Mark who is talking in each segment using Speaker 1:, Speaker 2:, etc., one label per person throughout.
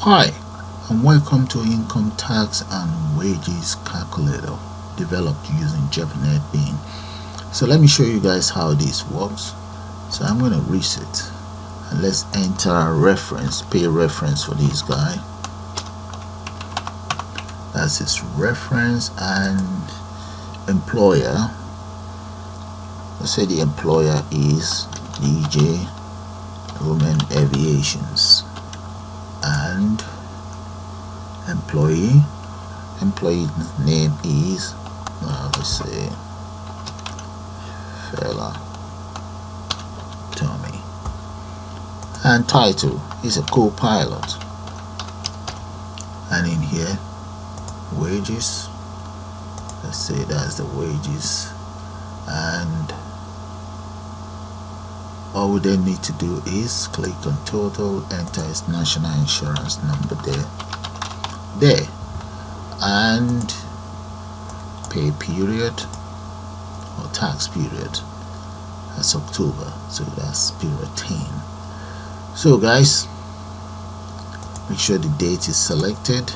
Speaker 1: Hi, and welcome to Income Tax and Wages Calculator developed using Java NetBeans. So let me show you guys how this works. So I'm going to reset and let's enter a reference, pay reference for this guy. That's his reference, and employer. Let's say the employer is DJ Roman Aviations, and employee name is let's say Fella Tommy, and title is a co-pilot, and in here wages, let's say that's the wages, and all we then need to do is click on total, enter his national insurance number there, and pay period or tax period, that's October, so that's period 10. So guys, make sure the date is selected.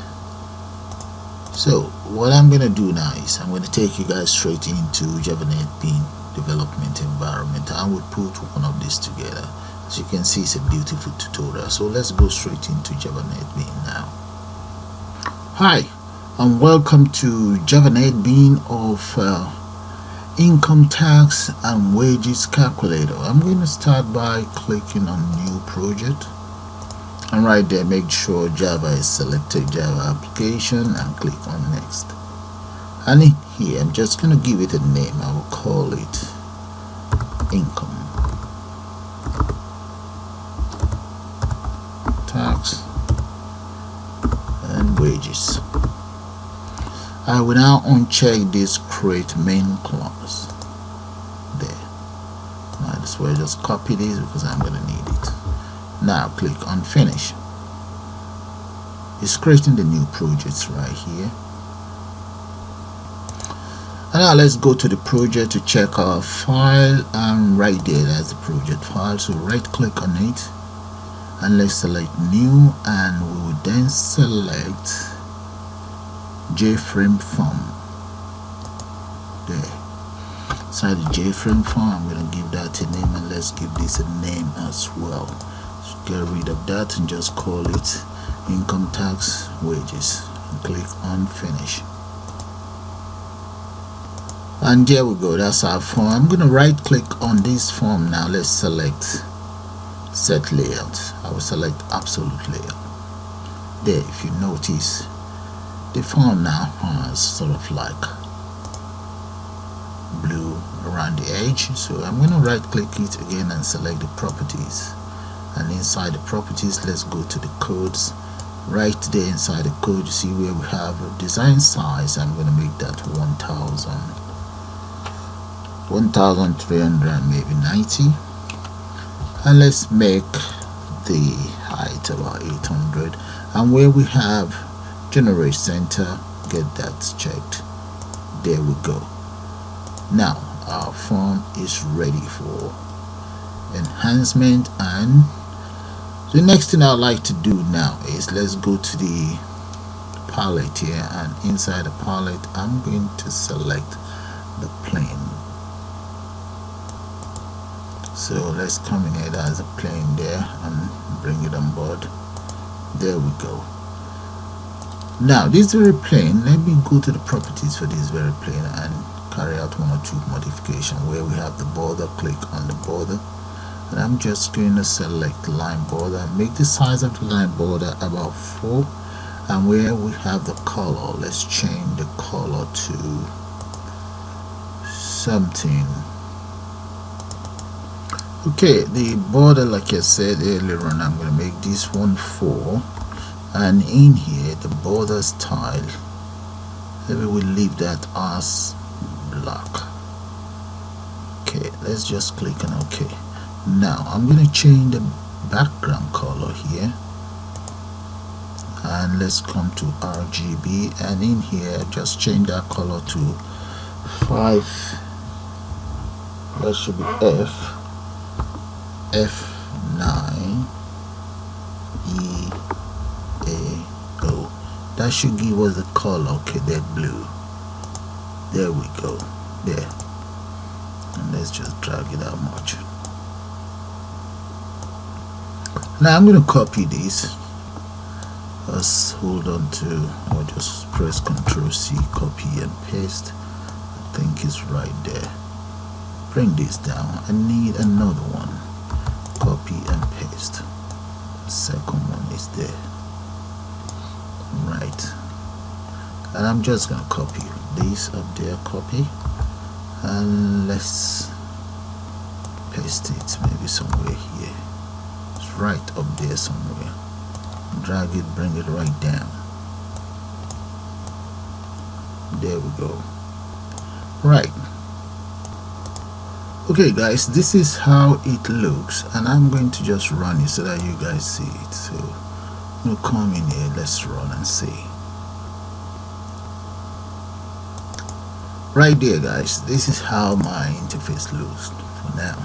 Speaker 1: So what I'm going to do now is I'm going to take you guys straight into Java NetBeans development environment. I would put one of these together. As you can see, it's a beautiful tutorial. So let's go straight into Java NetBeans now. Hi, and welcome to Java NetBeans of Income Tax and Wages Calculator. I'm going to start by clicking on New Project, and right there make sure Java is selected, Java application, and click on Next. And in here I'm just going to give it a name. I will call it Income Tax and Wages. I will now uncheck this create main clause there. Might as well just copy this because I'm going to need it. Now click on finish. It's creating the new projects right here. And now let's go to the project to check our file, and right there, that's the project file. So right click on it and let's select new, and we will then select JFrame form there. Inside the JFrame form, I'm going to give that a name, and let's give this a name as well. So get rid of that and just call it Income Tax Wages, and click on finish. And there we go, that's our form. I'm going to right click on this form now. Let's select set layout. I will select absolute layout there. If you notice, the form now has sort of like blue around the edge. So I'm going to right click it again and select the properties, and inside the properties let's go to the codes. Right there inside the code, you see where we have a design size. I'm going to make that 1300, maybe 90, and let's make the height about 800, and where we have generate center, get that checked. There we go. Now our form is ready for enhancement, and the next thing I'd like to do now is let's go to the palette here, and inside the palette I'm going to select the plane. So let's come in here as a plane there and bring it on board. There we go. Now this very plane, let me go to the properties for this very plane and carry out one or two modifications. Where we have the border, click on the border, and I'm just going to select line border, make the size of the line border about 4, and where we have the color, let's change the color to something. Okay, the border, like I said earlier on, I'm going to make this one 4, and in here the border style, maybe we'll leave that as black. Okay, let's just click on OK. Now I'm going to change the background color here, and let's come to RGB, and in here just change that color to 5, that should be F9 EA that should give us the color. Okay, that blue. There we go. There. And let's just drag it out much. Now I'm going to copy this. Let's hold on to, or just press Ctrl C, copy and paste. I think it's right there. Bring this down. I need another one. Copy and paste. The second one is there. Right. And I'm just going to copy this up there, copy. And let's paste it maybe somewhere here. It's right up there somewhere. Drag it, bring it right down. There we go. Right. Okay guys, this is how it looks, and I'm going to just run it so that you guys see it. So we'll come in here, let's run and see. Right there guys, this is how my interface looks for now.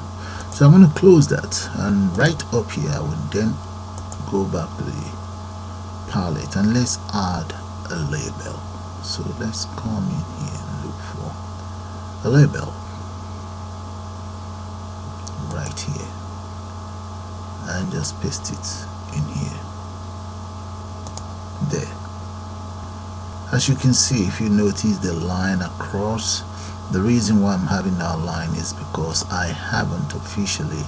Speaker 1: So I'm going to close that, and right up here I will then go back to the palette and let's add a label. So let's come in here and look for a label right here and just paste it in here. There. As you can see, if you notice the line across, the reason why I'm having that line is because I haven't officially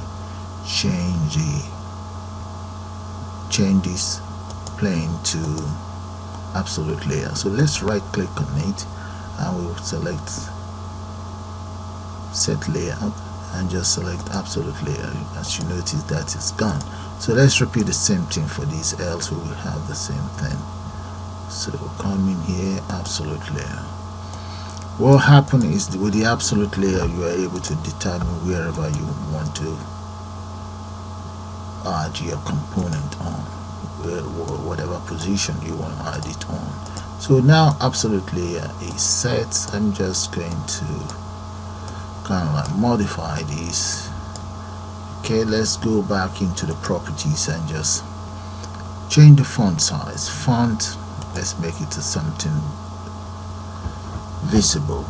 Speaker 1: changed this plane to absolute layer. So let's right click on it and we'll select set layout and just select absolute layer. As you notice, that is gone. So let's repeat the same thing for this, else we will have the same thing. So come in here, absolute layer. What happens is with the absolute layer you are able to determine wherever you want to add your component on, whatever position you want to add it on. So now absolute layer is set. I'm just going to kind of like modify this. Okay, let's go back into the properties and just change the font size. Font, let's make it to something visible.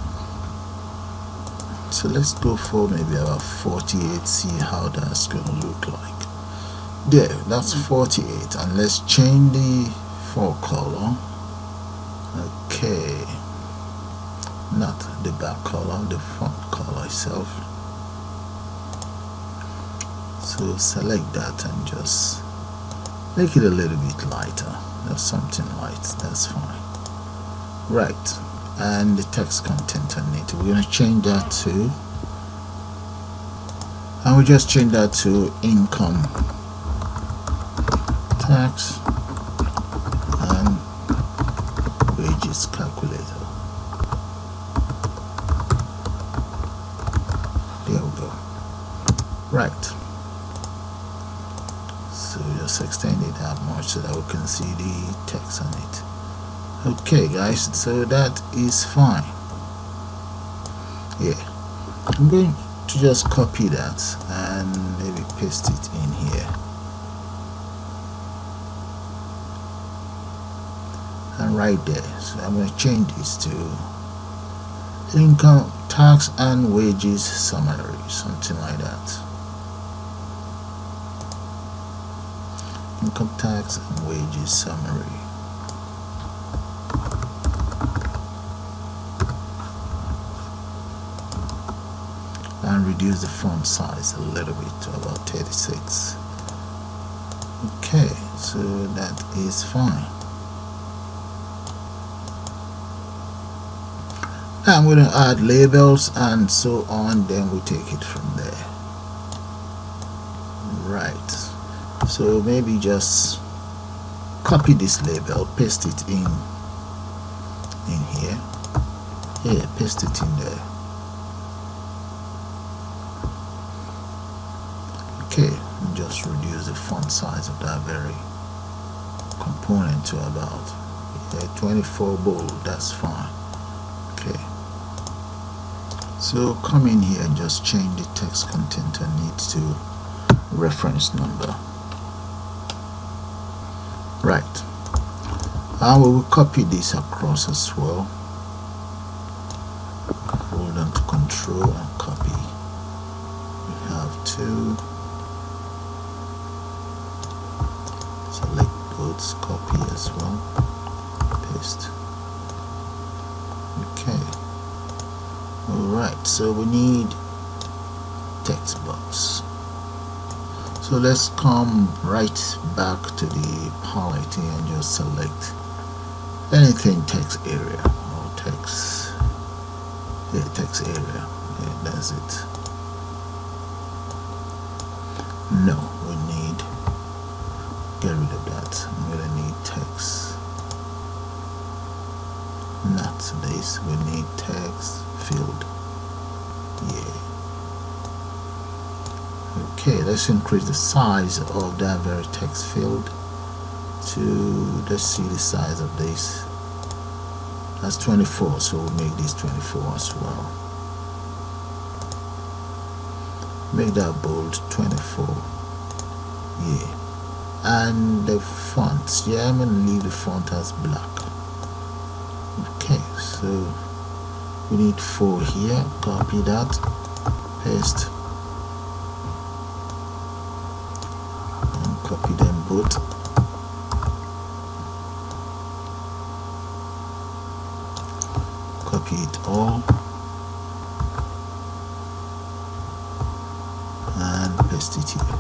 Speaker 1: So let's go for maybe about 48, see how that's going to look like. There, that's 48, and let's change the font color. Okay, not the back color, the font color itself. So select that and just make it a little bit lighter. That's something light, that's fine. Right, and the text content on it, we're going to change that to, and we just change that to income tax and wages calculator. There we go. Right, so just extend it that much so that we can see the text on it. Okay guys, so that is fine. Yeah, I'm going to just copy that and maybe paste it in here. And right there, so I'm going to change this to income tax and wages summary, something like that. Income tax and wages summary. And reduce the font size a little bit to about 36. Okay, so that is fine. Now I'm going to add labels and so on, then we'll take it from there. Right, so maybe just copy this label, paste it in here. Yeah, paste it in there. Okay, and just reduce the font size of that very component to about 24 bold. That's fine. Okay, so come in here and just change the text content and it to reference number. Right, and we will copy this across as well. Hold on to Control and copy. We have to select both, copy as well, paste. Okay, alright, so we need text box. So let's come right back to the palette here and just select anything text area or text, yeah, text area. Yeah, that's it. No, we need, get rid of that. I'm gonna need text, not this. We need text field. Yeah. Okay, let's increase the size of that very text field to, let's see the size of this. That's 24, so we'll make this 24 as well. Make that bold 24. Yeah. And the fonts, yeah, I'm gonna leave the font as black. Okay, so we need 4 here. Copy that, paste, and copy them both. Copy it all and paste it here.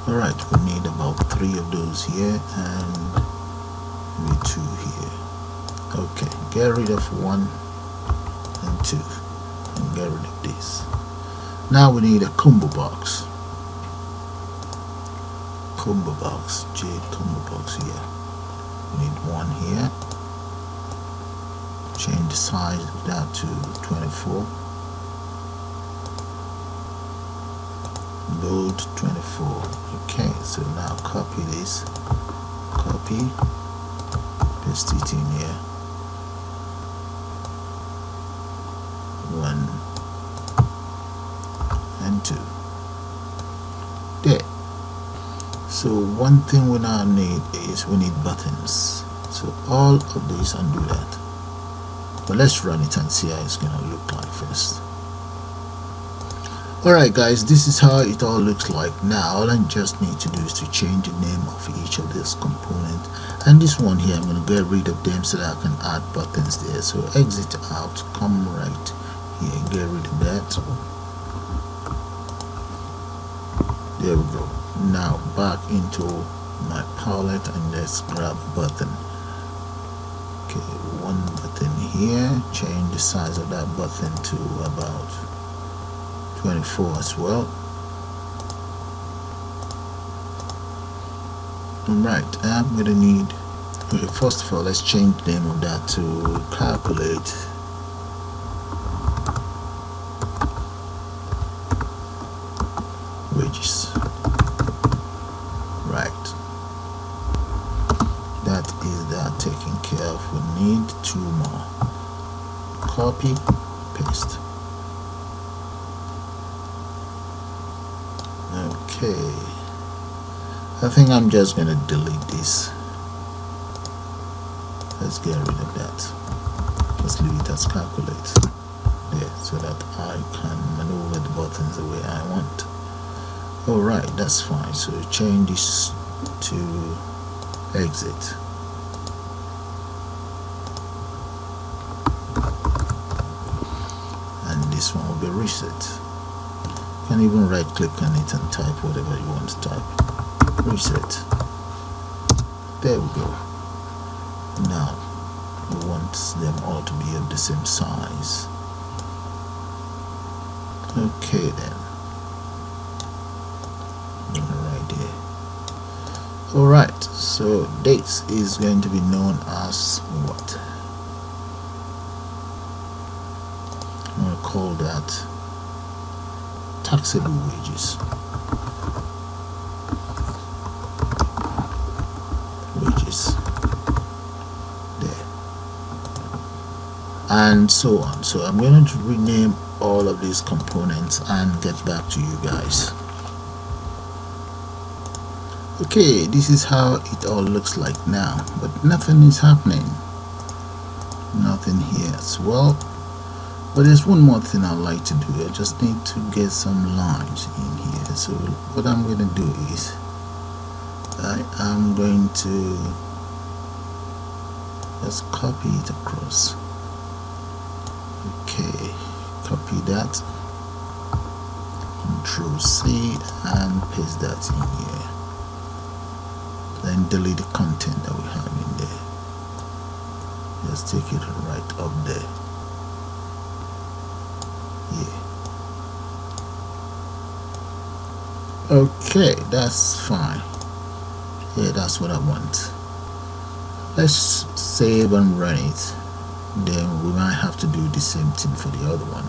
Speaker 1: Alright, we need about 3 of those here and maybe 2 here. Okay, get rid of 1 and 2 and get rid of this. Now we need a combo box. Combo box, jade combo box here. We need 1 here. Change the size of that to 24. Bold 24. Okay, so now copy this, copy, paste it in here. 1 and 2. There. So one thing we now need is we need buttons. So all of this, undo that. But let's run it and see how it's gonna look like first. Alright guys, this is how it all looks like now. All I just need to do is to change the name of each of this component, and this one here I'm going to get rid of them so that I can add buttons there. So exit out, come right here and get rid of that. There we go. Now back into my palette and let's grab a button. Okay, 1 button here. Change the size of that button to about 24 as well. Alright, I'm gonna need, okay, first of all let's change the name of that to calculate wages. Right, that is that taken care of. We need 2 more. Copy, paste. Okay, I think I'm just gonna delete this. Let's get rid of that. Let's leave it as calculate there so that I can maneuver the buttons the way I want. Alright, that's fine. So change this to exit. And this one will be reset. You can even right click on it and type whatever you want to type. Reset. There we go. Now we want them all to be of the same size. Okay then. Right there. Alright, so dates is going to be known as what? I'm going to call that taxable wages. Wages. There. And so on. So I'm going to rename all of these components and get back to you guys. Okay, this is how it all looks like now, but nothing is happening. Nothing here as well. But there's one more thing I'd like to do. I just need to get some lines in here. So what I'm going to do is I am going to just copy it across. Okay, copy that, Control C, and paste that in here. Then delete the content that we have in there. Just take it right up there. Yeah. Okay, that's fine. Yeah, that's what I want. Let's save and run it. Then we might have to do the same thing for the other one.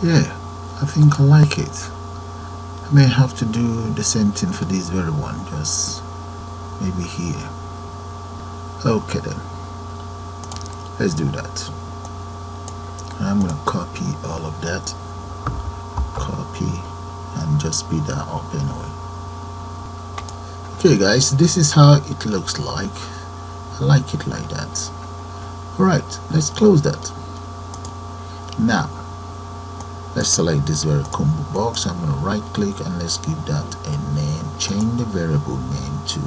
Speaker 1: Yeah, I think I like it. I may have to do the same thing for this very one, just maybe here. Okay then, let's do that. I'm going to copy all of that, copy, and just speed that up anyway. Okay guys, this is how it looks like. I like it like that. Alright, let's close that. Now let's select this very combo box. I'm going to right click and let's give that a name. Change the variable name to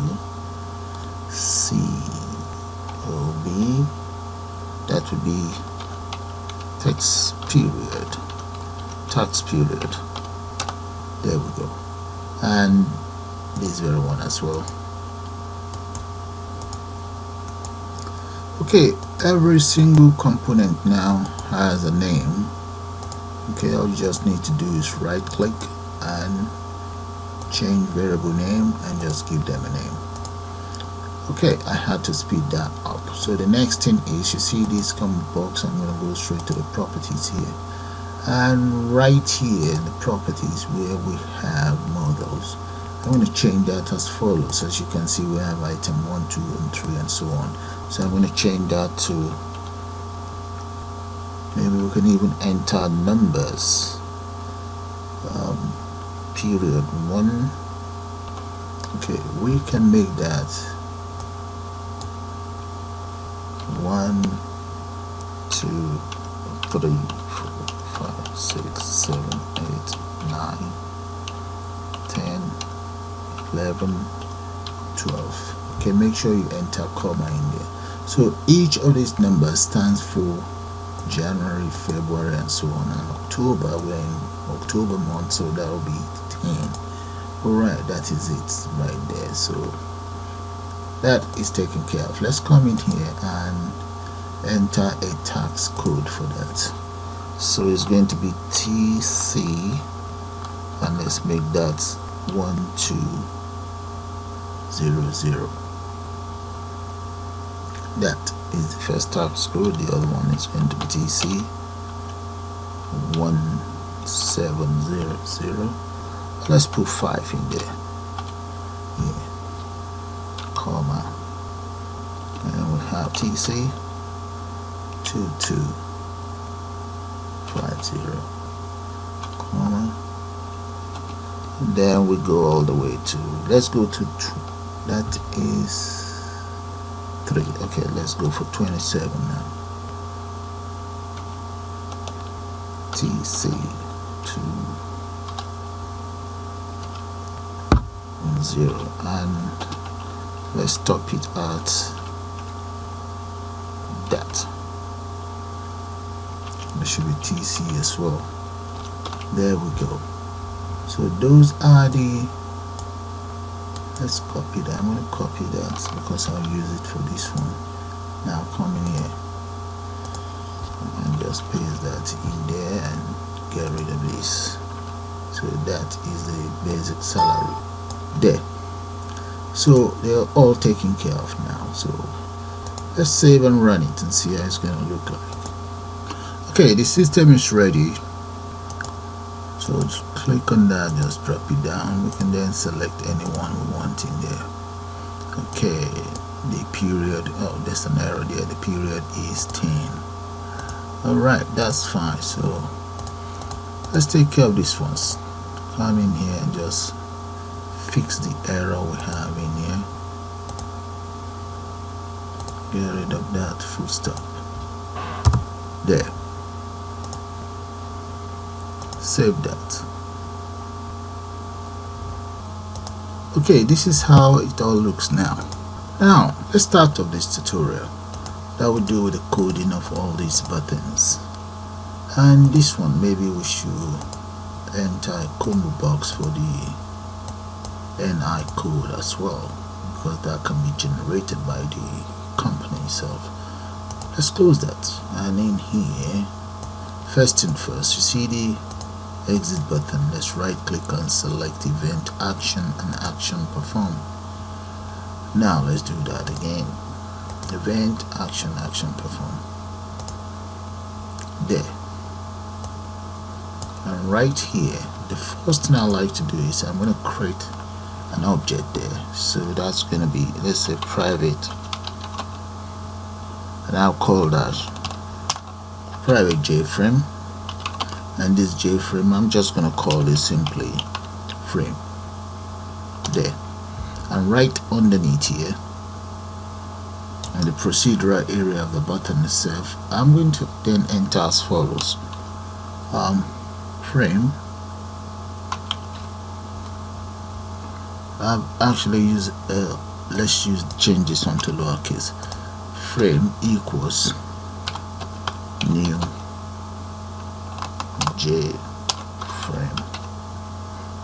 Speaker 1: COB. That would be text period. There we go. And this very one as well. Okay, every single component now has a name. Okay, all you just need to do is right click and change variable name and just give them a name. Okay, I had to speed that up. So the next thing is, you see this combo box, I'm going to go straight to the properties here, and right here in the properties where we have models, I'm going to change that as follows. As you can see, we have item 1, 2 and 3 and so on. So I'm going to change that to, maybe we can even enter numbers. Period 1. Okay, we can make that 1, 2, 3, 4, 5, 6, 7, 8, 9, 10, 11, 12. Okay, make sure you enter comma in there. So each of these numbers stands for January, February and so on, and October. We're in October month, so that will be 10. Alright, that is it right there. So that is taken care of. Let's come in here and enter a tax code for that. So it's going to be TC, and let's make that 1200. That is the first tax code. The other one is going to be TC 1700. Let's put 5 in there. Yeah. Comma. And we have TC 2250. Comma. And then we go all the way to, let's go to, that is 3. Okay, let's go for 27 now. TC 210, and let's stop it at that. There should be TC as well. There we go. So those are the, let's copy that. I'm going to copy that because I'll use it for this one. Now come in here and just paste that in there and get rid of this. So that is the basic salary there. So they're all taken care of now. So let's save and run it and see how it's going to look like. Okay, the system is ready. So just click on that, just drop it down. We can then select any one we want in there. Okay, the period, oh, there's an error there. The period is 10. Alright, that's fine. So let's take care of this one. Come in here and just fix the error we have in here. Get rid of that full stop. There. Save that. Okay, this is how it all looks now. Now let's start off this tutorial that will do with the coding of all these buttons. And this one, maybe we should enter a combo box for the NI code as well, because that can be generated by the company itself. Let's close that, and in here, first thing first, you see the exit button. Let's right click and select event action and action perform. Now let's do that again. Event action perform. There. And right here, the first thing I like to do is I'm going to create an object there. So that's going to be, let's say, private, and I'll call that private JFrame. And this JFrame, I'm just going to call this simply frame. There. And right underneath here, in the procedural area of the button itself, I'm going to then enter as follows. Frame. I've actually used let's change this one to lowercase. Frame equals new JFrame,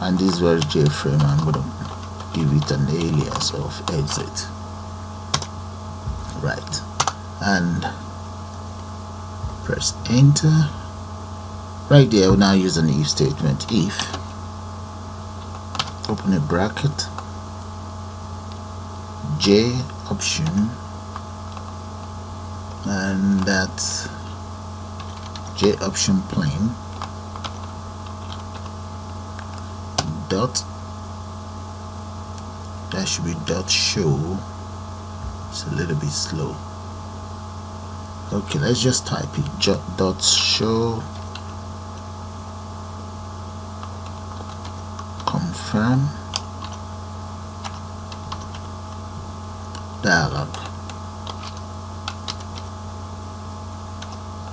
Speaker 1: and this very JFrame, I'm going to give it an alias of exit. Right, and press enter. Right there, we'll now use an if statement. If, open a bracket, J option, and that's J option plain dot, that should be dot show. It's a little bit slow. Okay, let's just type it. Dot show confirm dialog.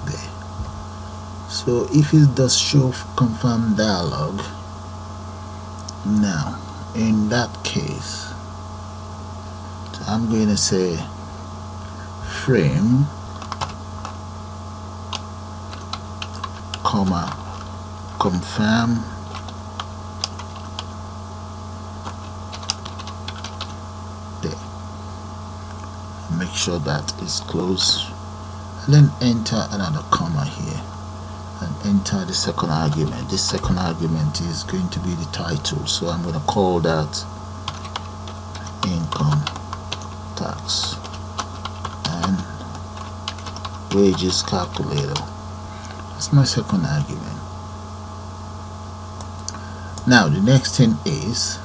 Speaker 1: There. So if it does show confirm dialog, now in that case, I'm going to say frame comma confirm there. Make sure that is closed, and then enter another comma here and enter the second argument. This second argument is going to be the title, so I'm going to call that income tax and wages calculator. That's my second argument. Now the next thing is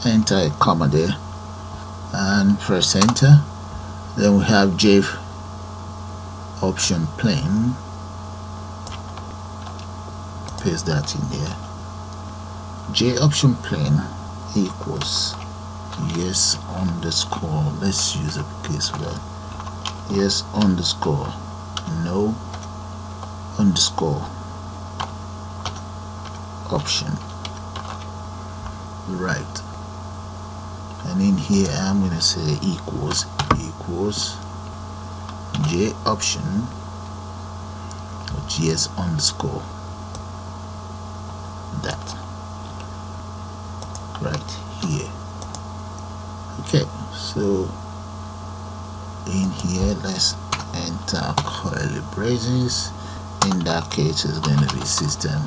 Speaker 1: enter a comma there and press enter. Then we have J option plain, paste that in there. J option plain equals yes underscore, let's use a case for that, yes underscore no underscore option. Right, and in here I'm going to say equals J option yes underscore that right here. Okay, so in here let's enter curly braces. In that case it's going to be system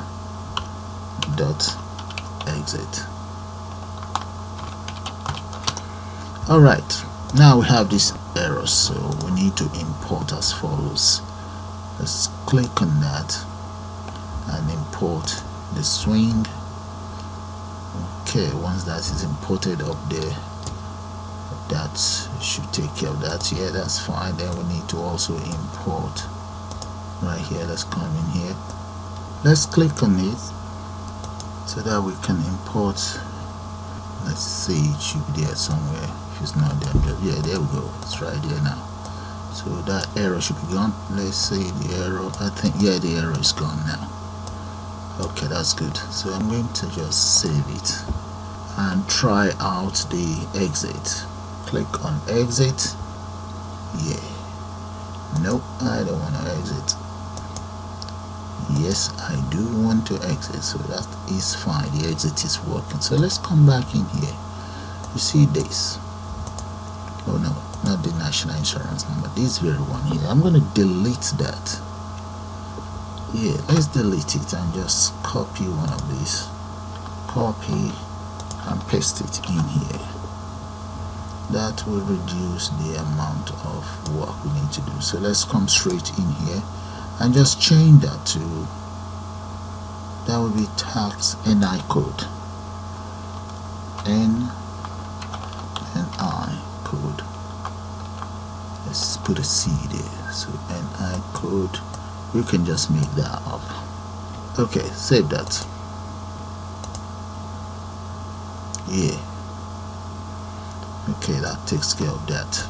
Speaker 1: dot exit. Alright, now we have this error, so we need to import as follows. Let's click on that and import the swing. Okay, once that is imported up there, that should take care of that. Yeah, that's fine. Then we need to also import right here. Let's come in here, let's click on it so that we can import let's see, it should be there somewhere. If it's not there, yeah, there we go, it's right there now. So that error should be gone. Let's see the error. I think, yeah, the error is gone now. Okay, that's good. So I'm going to just save it and try out the exit. Click on exit. Yeah, nope, I don't want to exit. Yes, I do want to exit, so that is fine. The exit is working. So let's come back in here. You see this? Oh no, not the national insurance number, this very one here. I'm going to delete that. Yeah, let's delete it and just copy one of these. Copy and paste it in here. That will reduce the amount of work we need to do. So let's come straight in here and just change that to, that will be tax NI code. NI code. Let's put a C there. So NI code, we can just make that up. Okay, save that. Yeah. Okay, that takes care of that.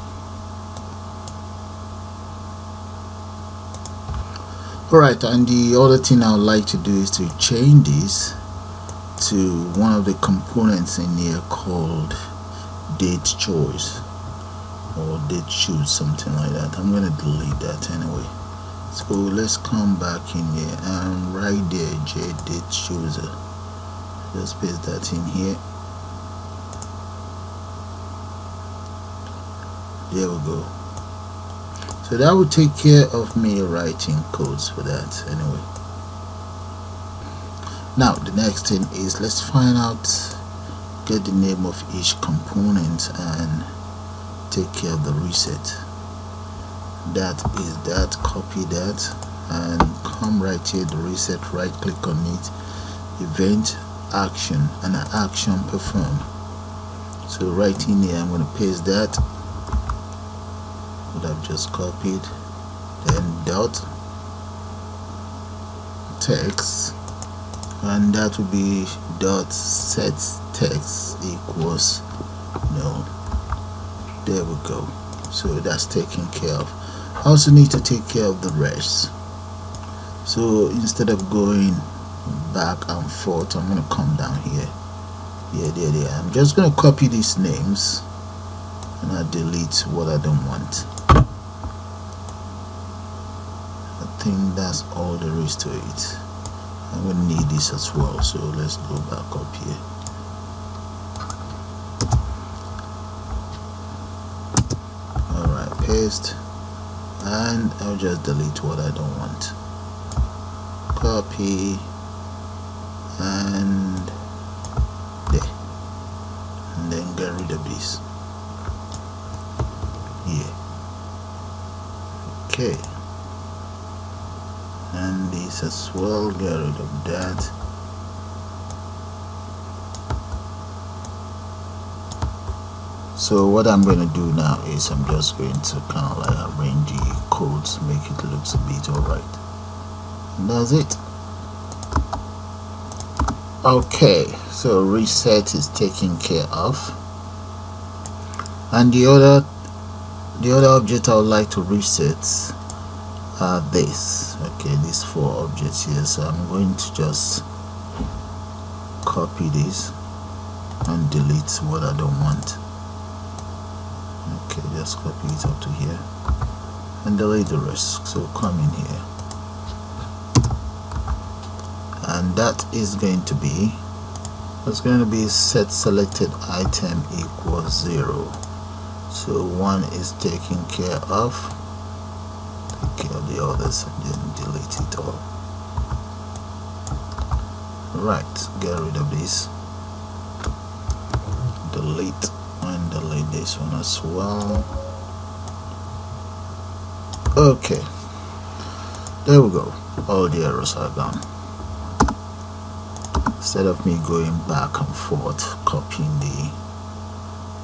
Speaker 1: Alright, and the other thing I would like to do is to change this to one of the components in here called date choice or date choose, something like that. I'm going to delete that anyway. So let's come back in here and right there, date chooser. Just paste that in here. There we go. So that will take care of me writing codes for that anyway. Now the next thing is, let's find out, get the name of each component and take care of the reset. That is that, copy that and come right here, the reset, right click on it, event, action, and an action perform. So right in here I'm going to paste that, what I've just copied, then dot text, and that will be dot set text equals no. There we go. So that's taken care of. I also need to take care of the rest. So instead of going back and forth, I'm going to come down here. Yeah, there. I'm just going to copy these names and I delete what I don't want. I think that's all there is to it. I'm going to need this as well, so let's go back up here. Alright, paste, and I'll just delete what I don't want. Copy and there, and then get rid of this. Yeah. Okay. And this as well, get rid of that. So what I'm going to do now is I'm just going to kind of like arrange the codes, make it look a bit alright. And that's it. Okay, so reset is taken care of. And the other object I would like to reset are this. Okay, these 4 objects here. So I'm going to just copy this and delete what I don't want. Okay, just copy it up to here and delete the rest. So come in here, and that is going to be, it's going to be set selected item equals 0. So 1 is taken care of. Take care of the others and then delete it all. Right, get rid of this, delete, and delete this one as well. Okay, there we go. All the errors are gone. Instead of me going back and forth copying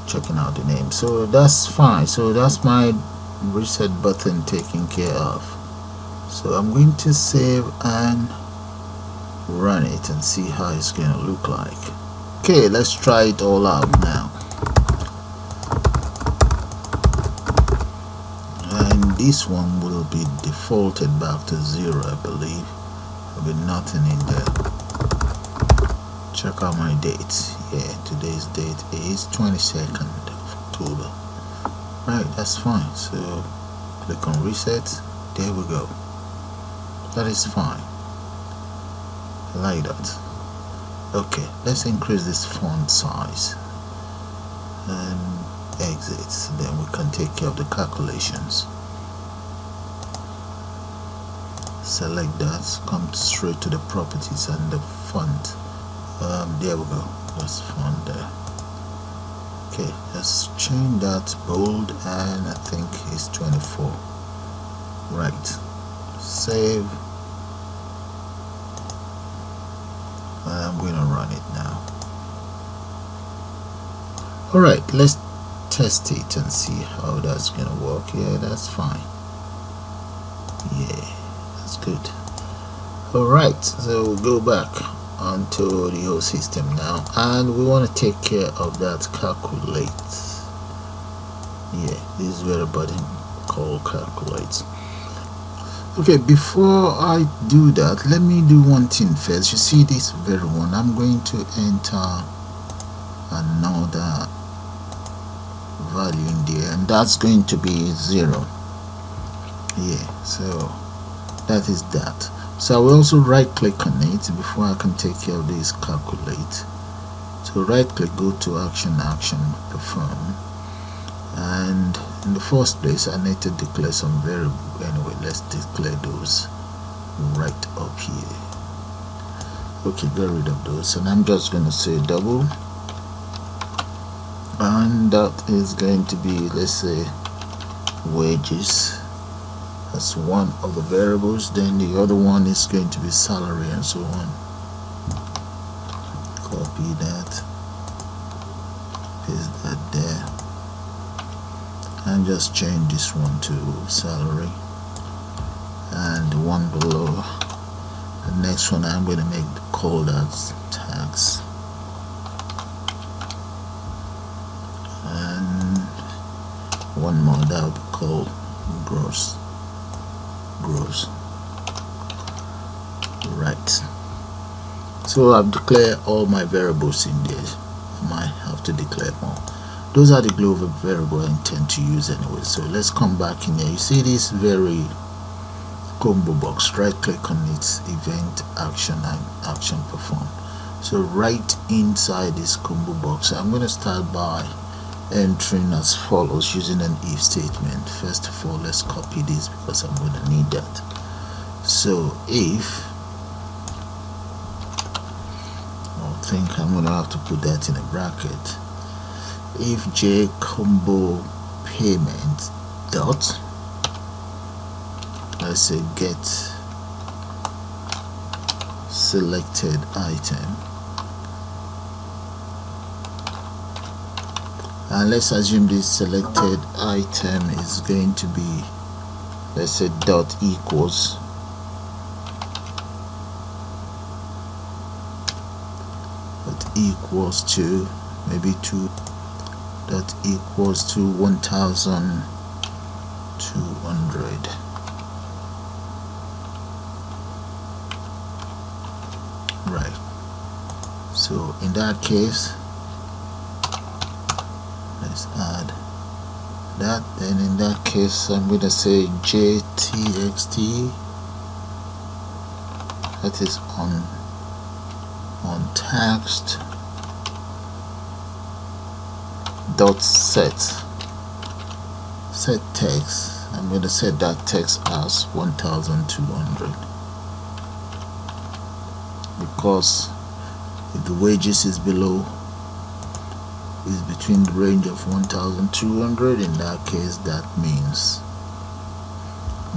Speaker 1: checking out the name. So that's fine. So that's my reset button taken care of. So I'm going to save and run it and see how it's going to look like. Okay, let's try it all out now. And this one will be defaulted back to 0, I believe. There'll be nothing in there. Check out my dates. Yeah, today's date is 22nd of October. Right, that's fine. So click on reset. There we go. That is fine. I like that. Okay, let's increase this font size and exit. Then we can take care of the calculations. Select that, come straight to the properties and the font. There we go. That's font there. Okay, let's change that bold, and I think it's 24. Right. Save. I'm going to run it now. Alright, let's test it and see how that's going to work. Yeah, that's fine. Yeah, that's good. Alright, so we'll go back onto the whole system now, and we want to take care of that calculate. Yeah, this is where the button called calculate. Okay, before I do that, let me do one thing first. You see this very one, I'm going to enter another value in there, and that's going to be 0. Yeah, so that is that. So I will also right click on it before I can take care of this calculate. So right click, go to action, perform, and in the first place I need to declare some variable. Anyway, let's declare those right up here. Okay, get rid of those, and I'm just going to say double, and that is going to be, let's say, wages. That's one of the variables. Then the other one is going to be salary and so on. Copy that, paste that there, and just change this one to salary, and the one below, the next one I'm going to call that tax, and one more that will be called gross. Right, so I've declared all my variables in there. I might have to declare more. Those are the global variable I intend to use anyway. So let's come back in here. You see this very combo box, right click on its event, action, and action perform. So right inside this combo box, I'm going to start by entering as follows using an if statement. First of all, let's copy this because I'm going to need that. So if, I think I'm going to have to put that in a bracket, if j combo payment dot, let's say get selected item, and let's assume this selected item is going to be, let's say, dot equals to maybe 2 dot equals to 1,200. Right, so in that case let's add that. Then in that case I'm going to say jtxt, that is on text dot set text. I'm going to set that text as 1,200, because if the wages is below, is between the range of 1,200, in that case that means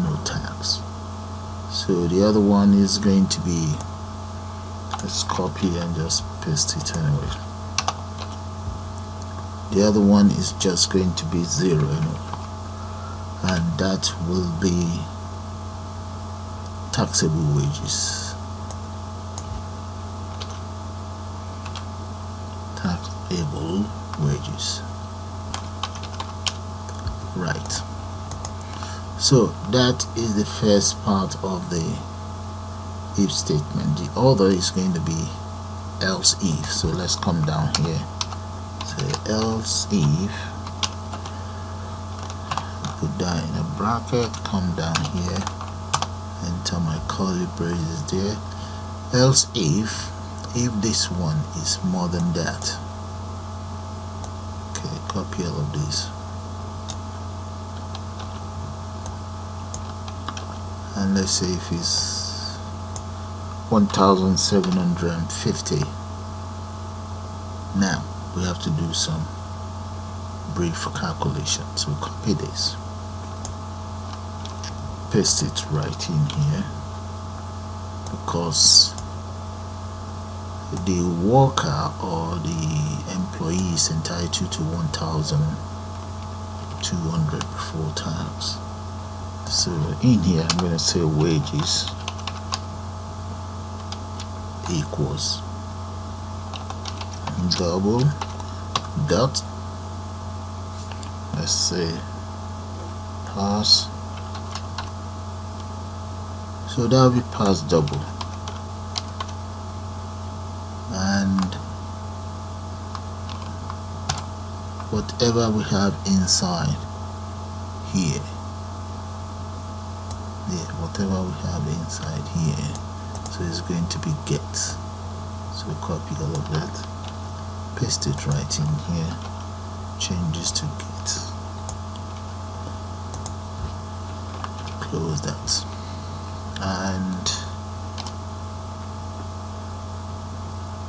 Speaker 1: no tax. So the other one is going to be, let's copy and just paste it anyway. The other one is just going to be 0 anyway, and that will be taxable wages. taxable wages. Right, so that is the first part of the if statement. The other is going to be else if. So let's come down here, say else if, put that in a bracket, come down here, enter my curly braces there. Else if this one is more than that. Okay, copy all of this, and let's say if it's 1750. Now we have to do some brief calculations. So copy this, paste it right in here, because the worker or the employee is entitled to 1,200 before tax. So in here I'm going to say wages equals double dot, let's say pass, so that will be pass double, and whatever we have inside here, whatever we have inside here, so it's going to be get. So copy all of that, paste it right in here, changes to get, close that, and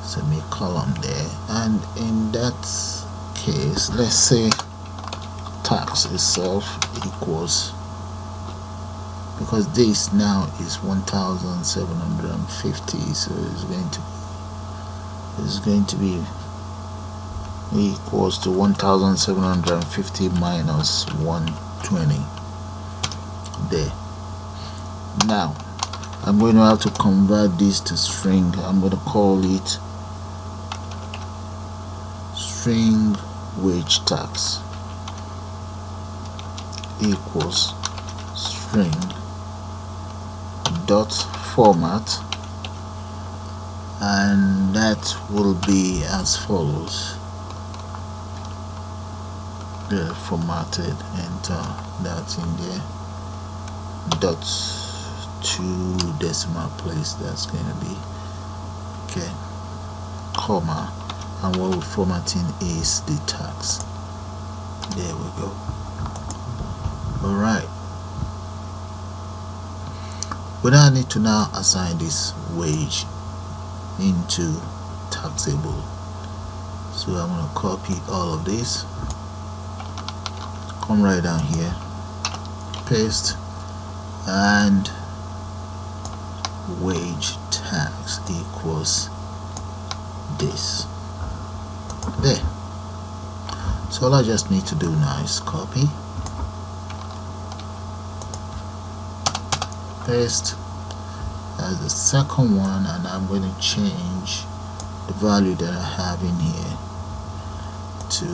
Speaker 1: semicolon there. And in that case, let's say tax itself equals, because this now is 1750, so it's going to be equals to 1750 minus 120 there. Now I'm going to have to convert this to string. I'm going to call it string wage tax equals string dot format, and that will be as follows. Formatted, enter that in there, dot to decimal place, that's going to be okay, comma, and what we're formatting is the tax. There we go. Alright, we now need to now assign this wage into taxable. So I'm going to copy all of this, come right down here, paste, and wage tax equals this there. So all I just need to do now is copy, paste as the second one, and I'm going to change the value that I have in here to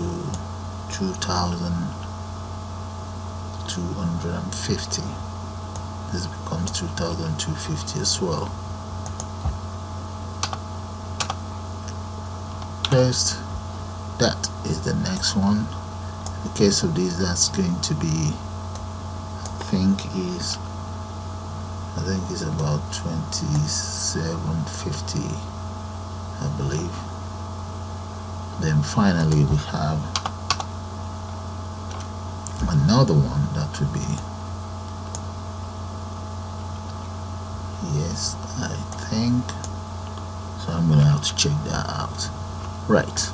Speaker 1: 2,250. This becomes 2,250 as well. Paste. That is the next one. In the case of this, that's going to be, I think it's about 2750, I believe. Then finally we have another one that would be, yes, I think so. I'm gonna have to check that out. Right,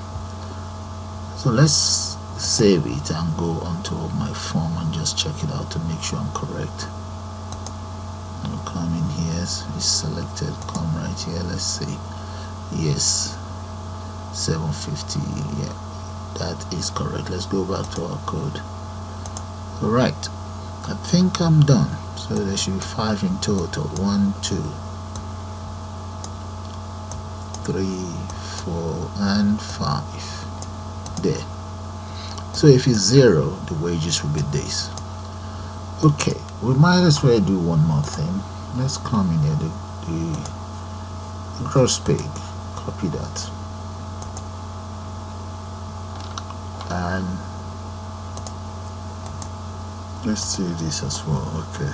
Speaker 1: so let's save it and go onto my form and just check it out to make sure I'm correct. I'll come in here, so it's selected, come right here, let's see, yes, 750, yeah, that is correct. Let's go back to our code. Alright, I think I'm done. So there should be 5 in total. 1, 2, 3, 4, 4 and 5 there. So if it's 0, the wages will be this. Okay, we might as well do one more thing. Let's come in here, the gross pay, copy that, and let's see this as well. Okay,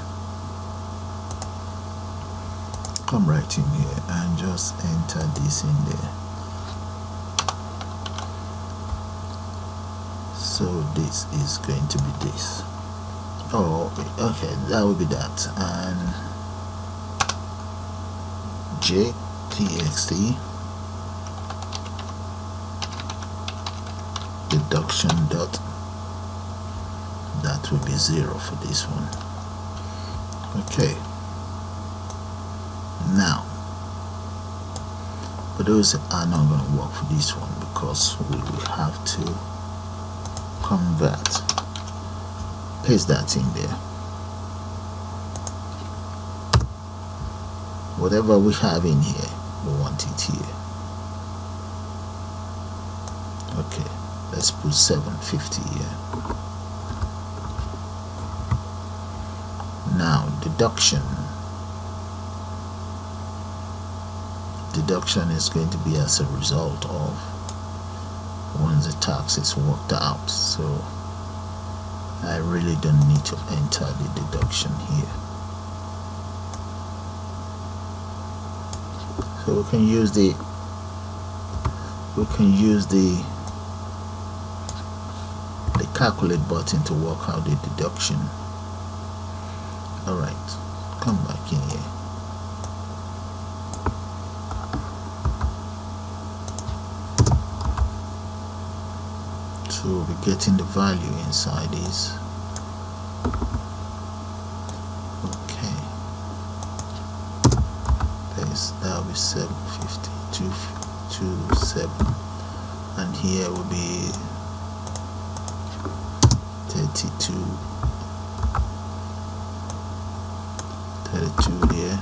Speaker 1: come right in here and just enter this in there. So this is going to be this. Oh, okay, that will be that. And JTXT deduction dot, that will be 0 for this one. Okay, now but those are not going to work for this one because we will have to convert, paste that in there. Whatever we have in here, we want it here. Okay, let's put 750 here. Now deduction is going to be as a result of once the tax is worked out, so I really don't need to enter the deduction here. So we can use the calculate button to work out the deduction. Alright, come back in here. So we'll be getting the value inside this. Okay, that will be 750, 227, and here will be 32 there,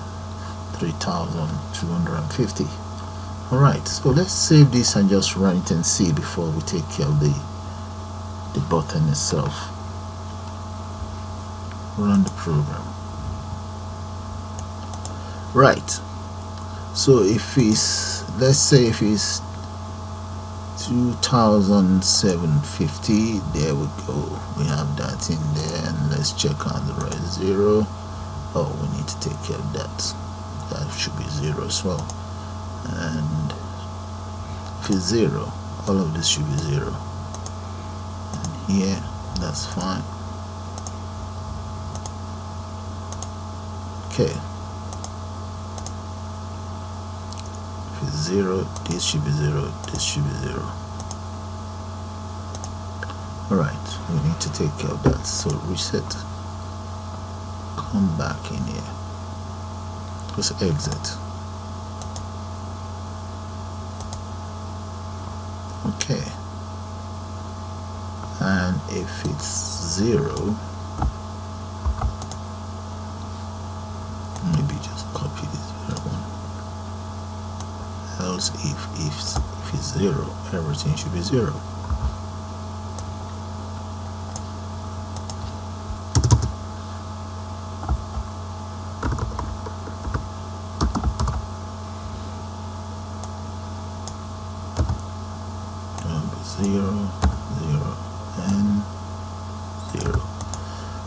Speaker 1: 3,250. Alright, so let's save this and just run it and see before we take care of the button itself. Run the program. Right, so if it's, let's say if it's 2,750, there we go, we have that in there, and let's check on the rest. 0. Oh, we need to take care of that. That should be 0 as well. And if it's 0, all of this should be 0. And here, that's fine. Okay. If it's 0, this should be 0, this should be 0. Alright, we need to take care of that. So reset. Come back in here. Let's exit. Okay. And if it's 0, maybe just copy this 0 one. Else if it's 0, everything should be 0.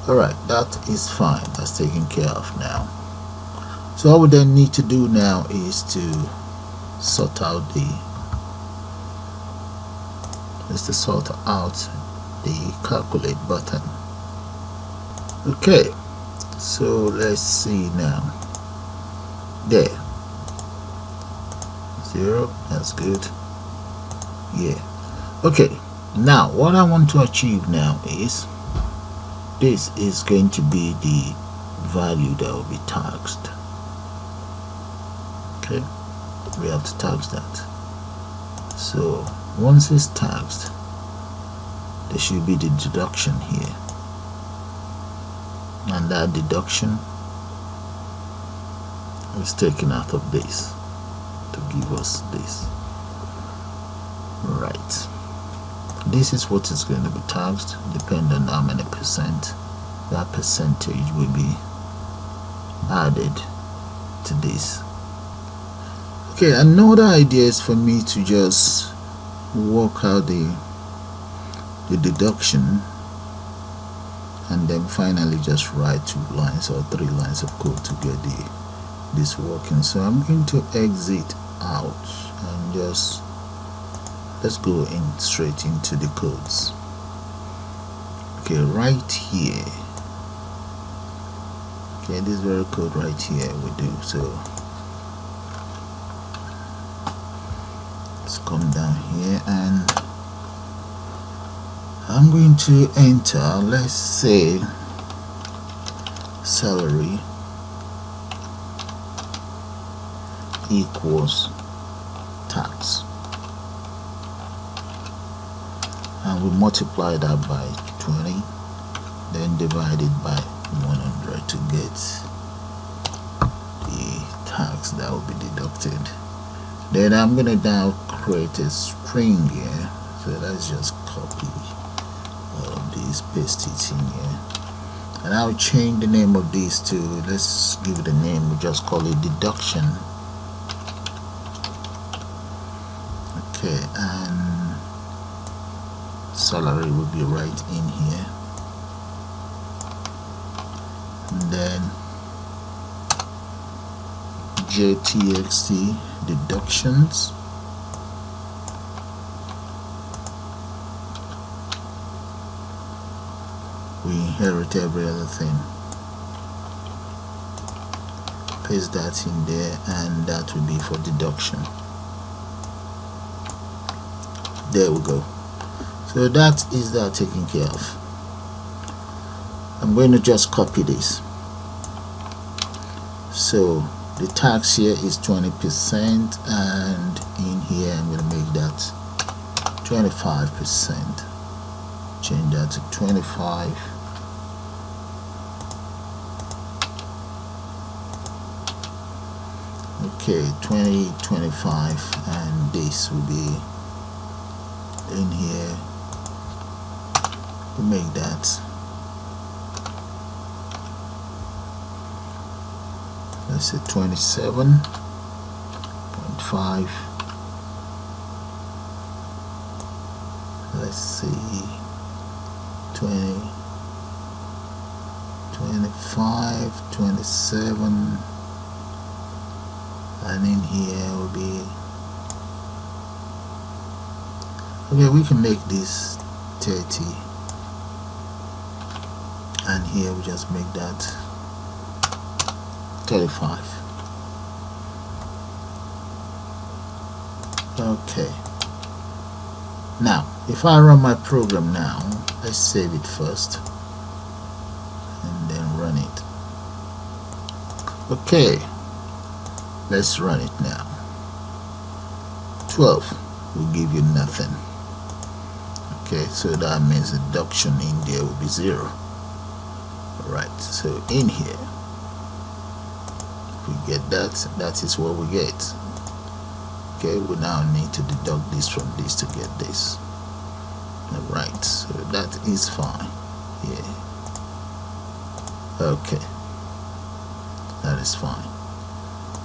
Speaker 1: Alright, that is fine. That's taken care of now. So all we then need to do now is to sort out the calculate button. Okay, so let's see now. There, 0, that's good. Yeah. Okay, now what I want to achieve now is this is going to be the value that will be taxed. Okay, we have to tax that. So once it's taxed, there should be the deduction here, and that deduction is taken out of this to give us this. Right, this is what is going to be taxed, depending on how many percent that percentage will be added to this. Okay, another idea is for me to just work out the deduction and then finally just write 2 lines or 3 lines of code to get this working. So I'm going to exit out and just let's go in straight into the codes. Okay, right here, okay, this very code right here we do. So let's come down here and I'm going to enter, let's say, salary equals tax, and we multiply that by 20, then divide it by 100 to get the tax that will be deducted. Then I'm going to now create a string here, so let's just copy all of these, paste it in here, and I'll change the name of these to, let's give it a name, we just call it deduction. Okay, and salary will be right in here, and then JTXT deductions, we inherit every other thing, paste that in there, and that will be for deduction. There we go. So that is that taken care of. I'm going to just copy this. So the tax here is 20%, and in here I'm going to make that 25%. Change that to 25. Okay, 20, 25, and this will be in here. We make that, let's say 27.5. Let's see, 20, 25, 27, and in here will be, okay, we can make this 30, and here we just make that 35. Okay, now if I run my program now, let's save it first and then run it. Okay, let's run it now. 12 will give you nothing. Okay, so that means the deduction in there will be 0. Alright, so in here we get that, that is what we get. Okay, we now need to deduct this from this to get this. Alright, so that is fine. Yeah. Okay, that is fine.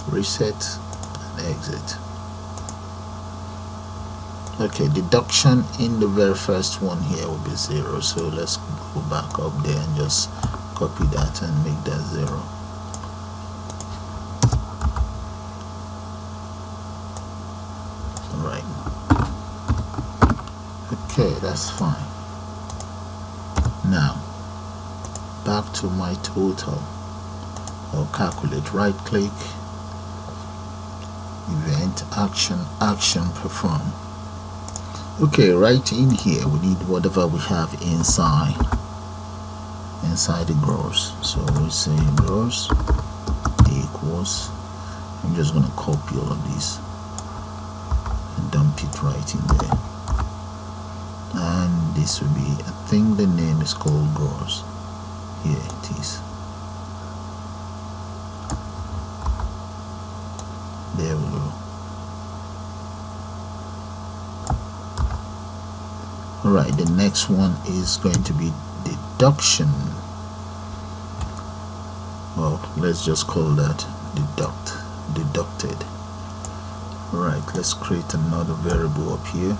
Speaker 1: Reset and exit. Okay, deduction in the very first one here will be 0, so let's go back up there and just copy that and make that 0. Alright, okay, that's fine. Now back to my total. I'll calculate, right click, event, action perform. Okay, right in here we need whatever we have inside the gross. So we say gross equals, I'm just going to copy all of these and dump it right in there, and this will be, I think the name is called gross. Here it is. There we go. Alright, the next one is going to be deduction. Well, let's just call that deducted. Alright, let's create another variable up here.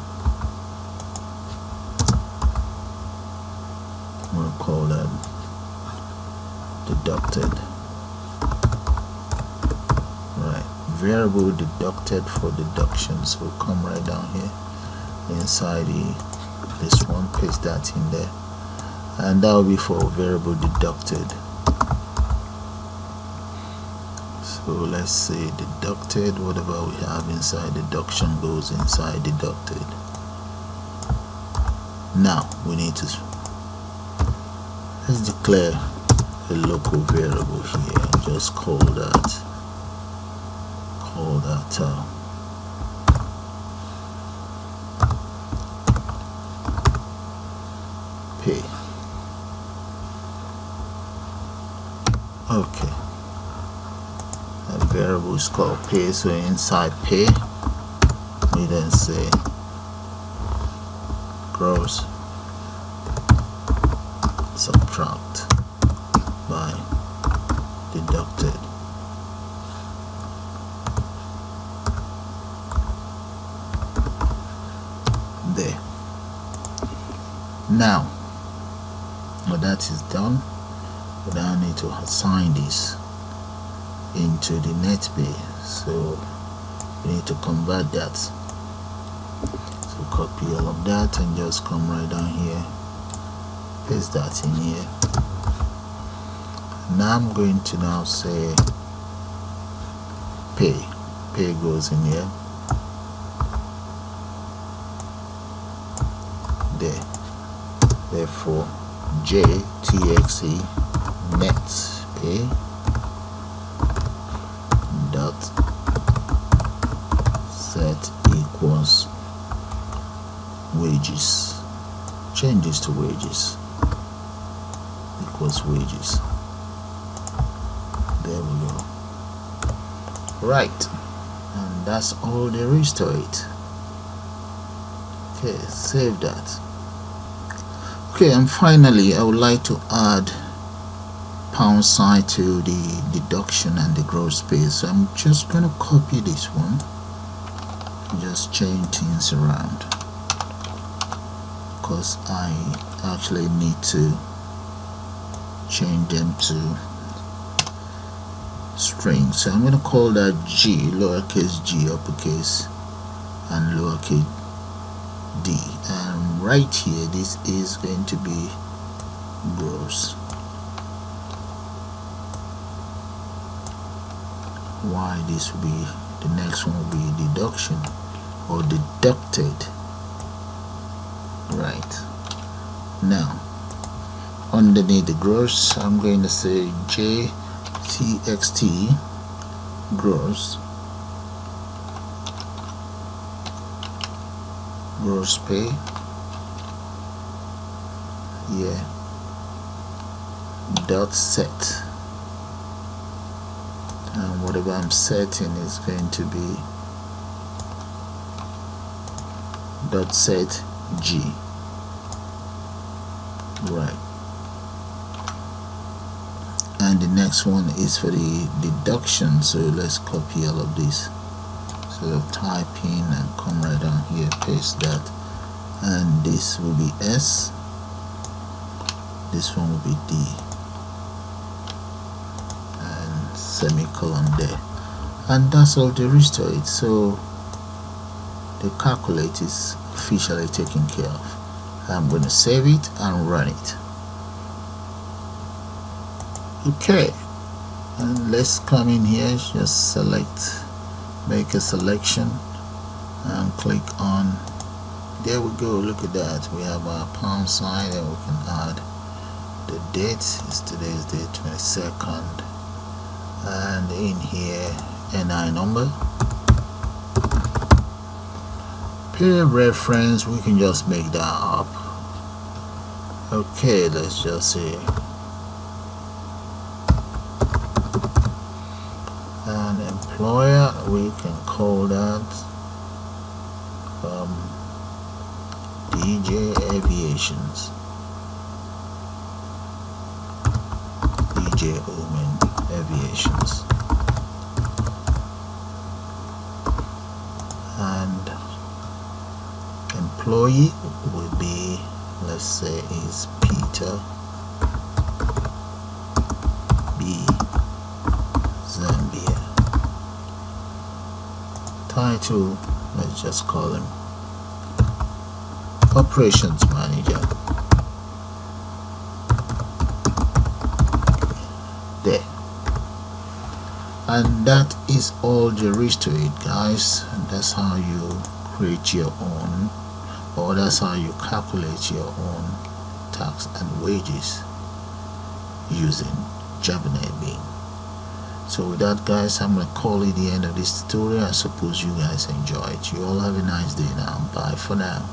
Speaker 1: We'll call that deducted. Right, variable deducted for deductions. We'll come right down here inside this one, paste that in there, and that will be for variable deducted. So let's say deducted, whatever we have inside deduction goes inside deducted. Now we need to let's declare a local variable here and just call that pay. Okay, that variable is called pay. So inside pay we then say gross subtract by deducted. There. Now when that is done, we now need to assign this into the NetBeans. So we need to convert that. So copy all of that and just come right down here, paste that in here. Now I'm going to now say pay goes in here. There. Therefore JTXE net pay dot set equals wages, changes to wages, equals wages. There we go. Right, and that's all there is to it. Okay, save that. Okay, and finally I would like to add £sign to the deduction and the gross pay. So I'm just going to copy this one, just change things around because I actually need to change them to string. So I'm going to call that G, lowercase g, uppercase, and lowercase d, and right here this is going to be gross. Why this will be, the next one will be deduction or deducted. Right, now underneath the gross I'm going to say JTXT gross pay, yeah, dot set, and whatever I'm setting is going to be dot set G. Right, and the next one is for the deduction. So let's copy all of this. So type in and come right down here, paste that, and this will be S, this one will be D, and semicolon there, and that's all there is to it. So the calculate is officially taken care of. I'm going to save it and run it. Okay, and let's come in here, just select, make a selection and click on, there we go, look at that, we have our £sign, and we can add the date. It's today's date, 22nd, and in here NI number, period reference, we can just make that up. Okay, let's just say an employer, we can call that DJ Aviations, DJ Omen Aviations, and employee will be, let's say, is Peter B. Zambia. Title, let's just call him Operations Manager. There. And that is all there is to it, guys. And that's how you create your own, or that's how you calculate your own tax and wages using Java NetBeans. So with that, guys, I'm gonna call it the end of this tutorial. I suppose you guys enjoyed. You all have a nice day now. Bye for now.